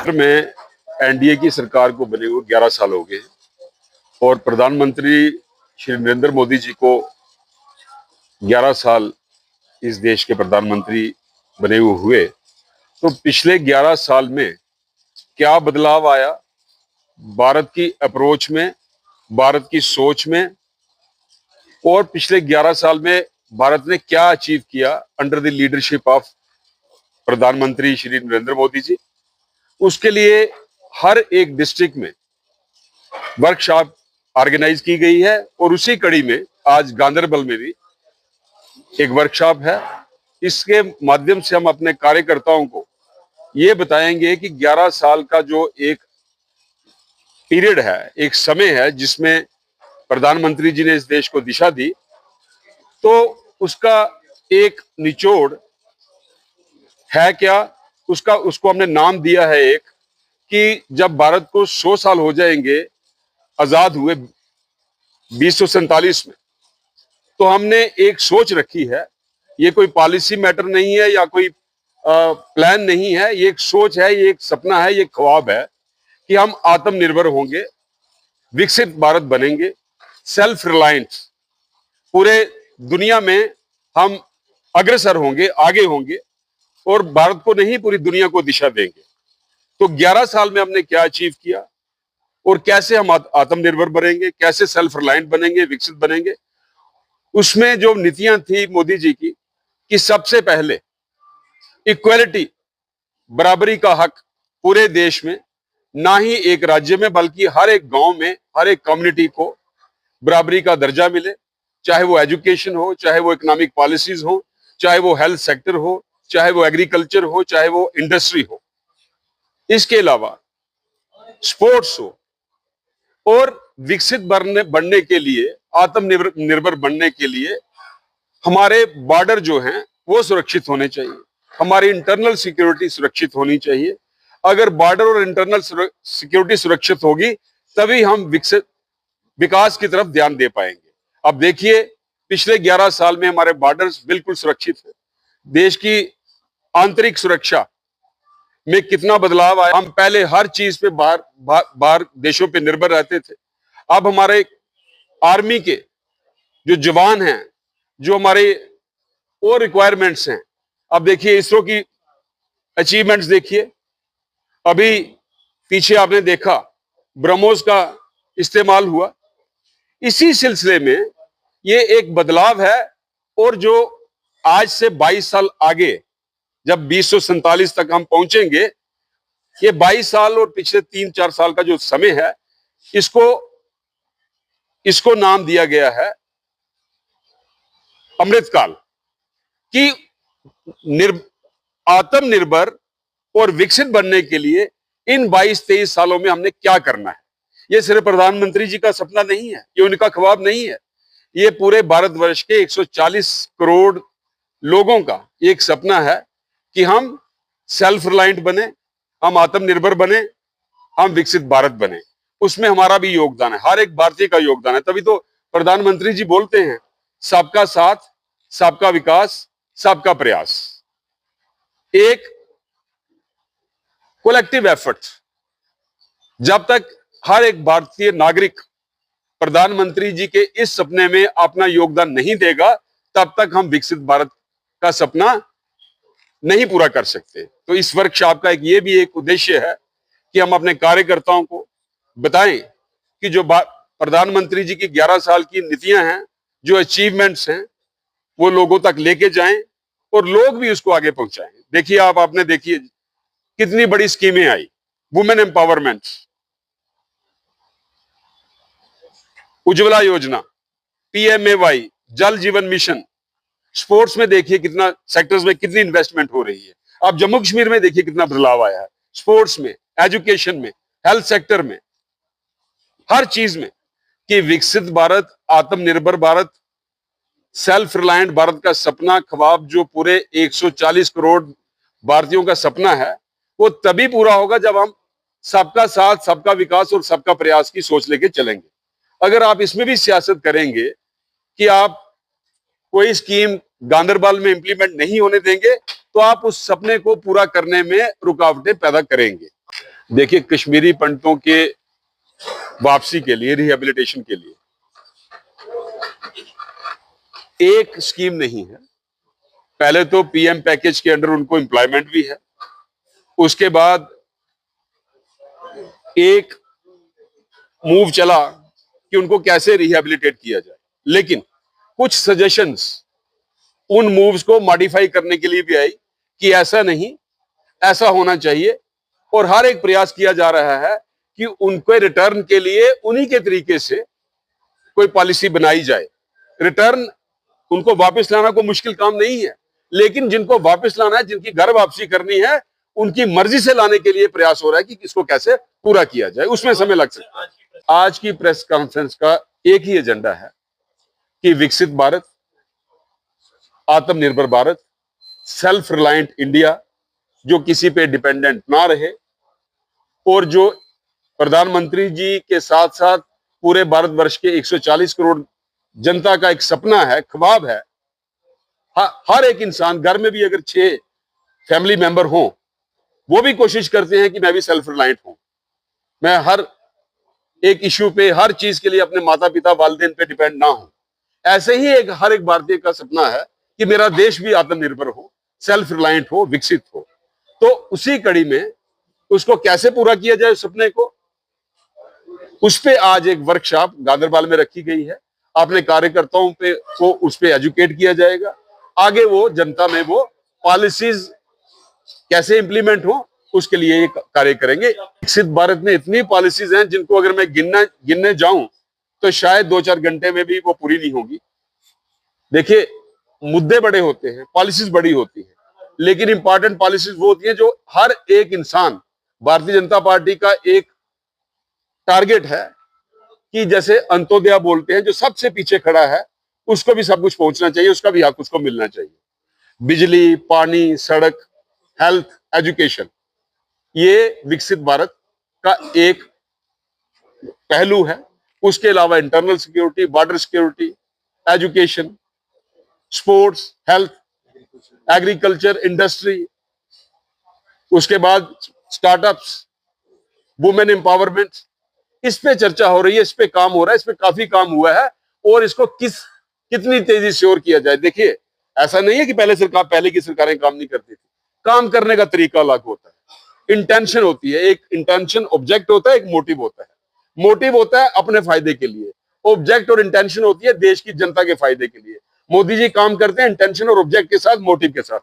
में एनडीए की सरकार को बने हुए 11 साल हो गए और प्रधानमंत्री श्री नरेंद्र मोदी जी को 11 साल इस देश के प्रधानमंत्री बने हुए। तो पिछले 11 साल में क्या बदलाव आया भारत की अप्रोच में, भारत की सोच में, और पिछले 11 साल में भारत ने क्या अचीव किया अंडर द लीडरशिप ऑफ प्रधानमंत्री श्री नरेंद्र मोदी जी। उसके लिए हर एक डिस्ट्रिक्ट में वर्कशॉप ऑर्गेनाइज की गई है और उसी कड़ी में आज गांधरबल में भी एक वर्कशॉप है। इसके माध्यम से हम अपने कार्यकर्ताओं को ये बताएंगे कि 11 साल का जो एक पीरियड है, एक समय है जिसमें प्रधानमंत्री जी ने इस देश को दिशा दी, तो उसका एक निचोड़ है क्या, उसको हमने नाम दिया है एक, कि जब भारत को 100 साल हो जाएंगे आजाद हुए 1947 में, तो हमने एक सोच रखी है। ये कोई पॉलिसी मैटर नहीं है या कोई प्लान नहीं है, ये एक सोच है, ये एक सपना है, ये ख्वाब है कि हम आत्मनिर्भर होंगे, विकसित भारत बनेंगे, सेल्फ रिलायंट, पूरे दुनिया में हम अग्रसर होंगे, आगे होंगे और भारत को नहीं पूरी दुनिया को दिशा देंगे। तो 11 साल में हमने क्या अचीव किया और कैसे हम आत्मनिर्भर बनेंगे, कैसे सेल्फ रिलायंट बनेंगे, विकसित बनेंगे। उसमें जो नीतियां थी मोदी जी की कि सबसे पहले इक्वालिटी, बराबरी का हक पूरे देश में, ना ही एक राज्य में बल्कि हर एक गांव में, हर एक कम्युनिटी को बराबरी का दर्जा मिले, चाहे वो एजुकेशन हो, चाहे वो इकोनॉमिक पॉलिसीज हो, चाहे वो हेल्थ सेक्टर हो, चाहे वो एग्रीकल्चर हो, चाहे वो इंडस्ट्री हो। इसके अलावा स्पोर्ट्स हो, और विकसित बनने के लिए, आत्मनिर्भर बनने के लिए हमारे बॉर्डर जो हैं वो सुरक्षित होने चाहिए, हमारी इंटरनल सिक्योरिटी सुरक्षित होनी चाहिए। अगर बॉर्डर और इंटरनल सिक्योरिटी सुरक्षित होगी तभी हम विकास की तरफ ध्यान दे पाएंगे। अब देखिए पिछले 11 साल में हमारे बॉर्डर्स बिल्कुल सुरक्षित है, देश की आंतरिक सुरक्षा में कितना बदलाव आया। हम पहले हर चीज पे बाहर देशों पे निर्भर रहते थे, अब हमारे आर्मी के जो जवान हैं, जो हमारे और रिक्वायरमेंट्स हैं, अब देखिए इसरो की अचीवमेंट्स देखिए, अभी पीछे आपने देखा ब्रह्मोस का इस्तेमाल हुआ। इसी सिलसिले में ये एक बदलाव है और जो आज से 22 साल आगे जब 2047 तक हम पहुंचेंगे, ये 22 साल और पिछले 3-4 साल का जो समय है, इसको नाम दिया गया है अमृतकाल, कि आत्मनिर्भर और विकसित बनने के लिए इन 22-23 सालों में हमने क्या करना है। ये सिर्फ प्रधानमंत्री जी का सपना नहीं है, ये उनका ख्वाब नहीं है, ये पूरे भारतवर्ष के 140 करोड़ लोगों का एक सपना है कि हम सेल्फ रिलायंट बने, हम आत्मनिर्भर बने, हम विकसित भारत बने। उसमें हमारा भी योगदान है, हर एक भारतीय का योगदान है। तभी तो प्रधानमंत्री जी बोलते हैं सबका साथ, सबका विकास, सबका प्रयास, एक कोलेक्टिव एफर्ट। जब तक हर एक भारतीय नागरिक प्रधानमंत्री जी के इस सपने में अपना योगदान नहीं देगा, तब तक हम विकसित भारत का सपना नहीं पूरा कर सकते। तो इस वर्कशॉप का ये भी एक उद्देश्य है कि हम अपने कार्यकर्ताओं को बताएं कि जो प्रधानमंत्री जी की 11 साल की नीतियां हैं, जो अचीवमेंट्स हैं, वो लोगों तक लेके जाएं और लोग भी उसको आगे पहुंचाएं। देखिए आपने देखिए कितनी बड़ी स्कीमें आई, वुमेन एम्पावरमेंट, उज्ज्वला योजना, पीएमएवाई, जल जीवन मिशन। स्पोर्ट्स में देखिए कितना, सेक्टर्स में कितनी इन्वेस्टमेंट हो रही है। आप जम्मू कश्मीर में देखिए कितना बदलाव आया है, स्पोर्ट्स में, एजुकेशन में, हेल्थ सेक्टर में, हर चीज में, कि विकसित भारत, आत्मनिर्भर भारत, सेल्फ रिलायंट भारत का सपना, ख्वाब जो पूरे 140 करोड़ भारतीयों का सपना है, वो तभी पूरा होगा जब हम सबका साथ, सबका विकास और सबका प्रयास की सोच लेके चलेंगे। अगर आप इसमें भी सियासत करेंगे कि आप कोई स्कीम गांदरबल में इंप्लीमेंट नहीं होने देंगे, तो आप उस सपने को पूरा करने में रुकावटें पैदा करेंगे। देखिए, कश्मीरी पंडितों के वापसी के लिए, रिहेबिलिटेशन के लिए एक स्कीम नहीं है। पहले तो पीएम पैकेज के अंडर उनको एम्प्लॉयमेंट भी है, उसके बाद एक मूव चला कि उनको कैसे रिहेबिलिटेट किया जाए, लेकिन कुछ सजेशंस उन मूव्स को मॉडिफाई करने के लिए भी आई कि ऐसा नहीं, ऐसा होना चाहिए, और हर एक प्रयास किया जा रहा है कि उनके रिटर्न के लिए उन्हीं के तरीके से कोई पॉलिसी बनाई जाए। रिटर्न, उनको वापस लाना कोई मुश्किल काम नहीं है, लेकिन जिनको वापस लाना है, जिनकी घर वापसी करनी है, उनकी मर्जी से लाने के लिए प्रयास हो रहा है कि इसको कैसे पूरा किया जाए। उसमें समय लग सकता है। आज की प्रेस कॉन्फ्रेंस का एक ही एजेंडा है कि विकसित भारत, आत्मनिर्भर भारत, सेल्फ रिलायंट इंडिया, जो किसी पे डिपेंडेंट ना रहे, और जो प्रधानमंत्री जी के साथ साथ पूरे भारतवर्ष के 140 करोड़ जनता का एक सपना है, ख्वाब है। हर एक इंसान, घर में भी अगर 6 फैमिली मेंबर हो, वो भी कोशिश करते हैं कि मैं भी सेल्फ रिलायंट हूं, मैं हर एक इश्यू पे, हर चीज के लिए अपने माता पिता, वालिदैन पे डिपेंड ना हूं। ऐसे ही हर एक भारतीय का सपना है कि मेरा देश भी आत्मनिर्भर हो, सेल्फ रिलायंट हो, विकसित हो। तो उसी कड़ी में उसको कैसे पूरा किया जाए, उस सपने को, उस पे आज एक वर्कशॉप गांदरबल में रखी गई है। अपने कार्यकर्ताओं पे को उस पे एजुकेट किया जाएगा। आगे वो जनता में वो पॉलिसीज कैसे इंप्लीमेंट हो, उसके लिए ये कार्य करेंगे। विकसित भारत में इतनी पॉलिसीज हैं जिनको अगर मैं गिनने जाऊं तो शायद 2-4 घंटे में भी वो पूरी नहीं होगी। देखिए, मुद्दे बड़े होते हैं, पॉलिसीज बड़ी होती है, लेकिन इंपॉर्टेंट पॉलिसीज वो होती है जो हर एक इंसान, भारतीय जनता पार्टी का एक टारगेट है कि जैसे अंत्योदय बोलते हैं, जो सबसे पीछे खड़ा है उसको भी सब कुछ पहुंचना चाहिए, उसका भी हक उसको मिलना चाहिए। बिजली, पानी, सड़क, हेल्थ, एजुकेशन, ये विकसित भारत का एक पहलू है। उसके अलावा internal security, border security, education, sports, health, agriculture, industry, उसके बाद स्टार्टअप्स, वुमेन एम्पावरमेंट, इस पे चर्चा हो रही है, इस पे काम हो रहा है, इस पे काफी काम हुआ है, और इसको कितनी तेजी से और किया जाए। देखिए, ऐसा नहीं है कि पहले की सरकारें काम नहीं करती थी। काम करने का तरीका अलग होता है, इंटेंशन होती है, एक इंटेंशन ऑब्जेक्ट होता है, एक मोटिव होता है। मोटिव होता है अपने फायदे के लिए, ऑब्जेक्ट और इंटेंशन होती है देश की जनता के फायदे के लिए। मोदी जी काम करते हैं इंटेंशन और ऑब्जेक्ट के साथ, मोटिव के साथ।